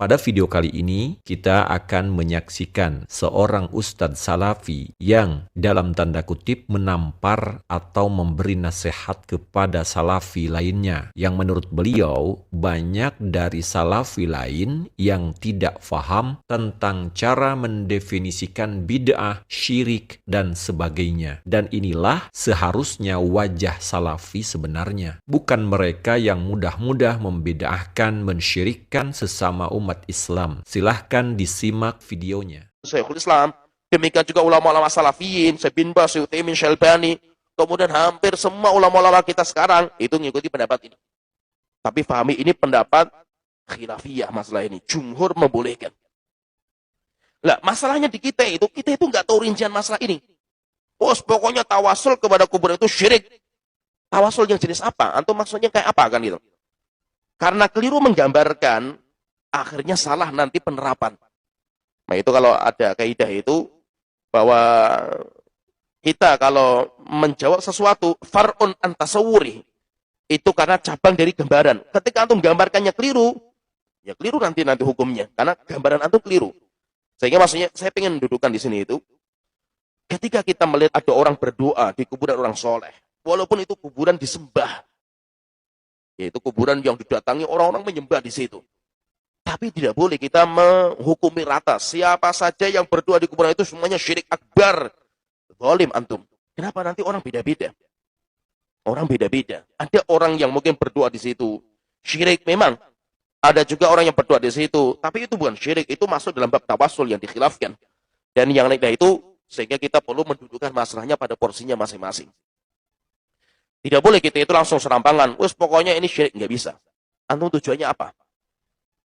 Pada video kali ini, kita akan menyaksikan seorang ustadz salafi yang dalam tanda kutip menampar atau memberi nasihat kepada salafi lainnya. Yang menurut beliau, banyak dari salafi lain yang tidak faham tentang cara mendefinisikan bid'ah, syirik, dan sebagainya. Dan inilah seharusnya wajah salafi sebenarnya. Bukan mereka yang mudah-mudah membid'ahkan, mensyirikkan sesama umat Islam. Silahkan disimak videonya. Syekhul Islam, demikian juga ulama-ulama salafiyin, Syekh bin Baz, Syekh Utsaimin, Syekh Albani, kemudian hampir semua ulama-ulama kita sekarang itu mengikuti pendapat ini. Tapi pahami ini pendapat khilafiyah masalah ini. Jumhur membolehkan. Lah, masalahnya di kita itu nggak tahu rincian masalah ini. Oh, pokoknya tawasul kepada kuburan itu syirik. Tawasul yang jenis apa? Antum maksudnya kayak apa kan itu? Karena keliru menggambarkan, akhirnya salah nanti penerapan. Nah itu kalau ada kaidah itu, bahwa kita kalau menjawab sesuatu, far'un an tasawwuri, itu karena cabang dari gambaran. Ketika antum gambarkannya keliru, ya keliru nanti hukumnya. Karena gambaran antum keliru. Sehingga maksudnya, saya ingin dudukan di sini itu, ketika kita melihat ada orang berdoa di kuburan orang soleh, walaupun itu kuburan disembah, yaitu kuburan yang didatangi orang-orang menyembah di situ. Tapi tidak boleh kita menghukumi rata. Siapa saja yang berdoa di kuburan itu semuanya syirik akbar. Zalim antum. Kenapa nanti orang beda-beda? Orang beda-beda. Ada orang yang mungkin berdoa di situ syirik memang. Ada juga orang yang berdoa di situ, tapi itu bukan syirik, itu masuk dalam bab tawasul yang dikhilafkan. Dan yang lainnya itu, sehingga kita perlu mendudukan masalahnya pada porsinya masing-masing. Tidak boleh kita itu langsung serampangan. Wes pokoknya ini syirik, nggak bisa. Antum tujuannya apa?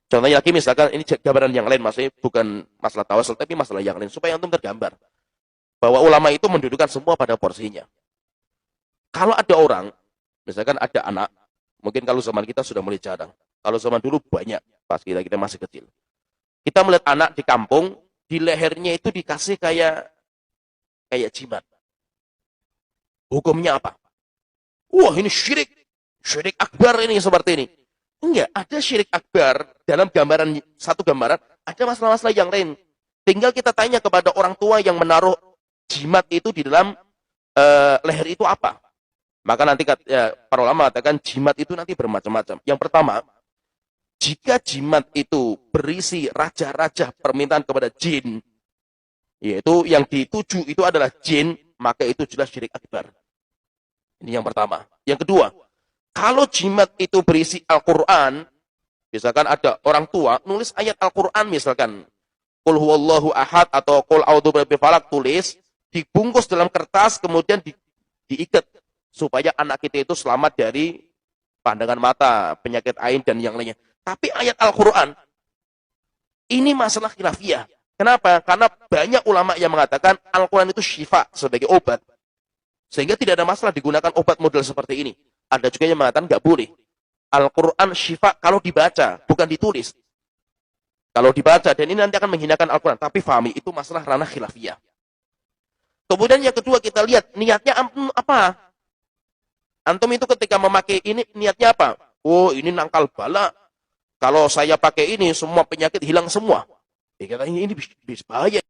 Contohnya lagi misalkan ini gambaran yang lain, maksudnya bukan masalah tawasul tapi masalah yang lain supaya antum tergambar bahwa ulama itu mendudukan semua pada porsinya. Kalau ada orang, misalkan ada anak, mungkin kalau zaman kita sudah mulai jarang. Kalau zaman dulu banyak, pas kita masih kecil. Kita melihat anak di kampung, di lehernya itu dikasih kayak jimat. Hukumnya apa? Wah, ini syirik. Syirik akbar ini seperti ini. Enggak, ada syirik akbar dalam satu gambaran, ada masalah-masalah yang lain. Tinggal kita tanya kepada orang tua yang menaruh jimat itu di dalam leher itu apa. Maka nanti para ulama katakan jimat itu nanti bermacam-macam. Yang pertama, jika jimat itu berisi raja-raja permintaan kepada jin, yaitu yang dituju itu adalah jin, maka itu jelas syirik akbar. Ini yang pertama. Yang kedua, kalau jimat itu berisi Al-Quran, misalkan ada orang tua nulis ayat Al-Quran misalkan, Qul huwallahu ahad atau Qul a'udzu birabbil falaq, tulis, dibungkus dalam kertas, kemudian diikat, supaya anak kita itu selamat dari pandangan mata, penyakit ain, dan yang lainnya. Tapi ayat Al-Quran, ini masalah khilafiyah. Kenapa? Karena banyak ulama yang mengatakan Al-Quran itu syifa, sebagai obat. Sehingga tidak ada masalah digunakan obat model seperti ini. Ada juga yang mengatakan nggak boleh. Al-Quran syifa kalau dibaca, bukan ditulis. Kalau dibaca, dan ini nanti akan menghinakan Al-Quran. Tapi fahami, itu masalah ranah khilafiyah. Kemudian yang kedua kita lihat, niatnya apa? Antum itu ketika memakai ini, niatnya apa? Oh, ini nangkal bala. Kalau saya pakai ini, semua penyakit hilang semua. Ini bahaya.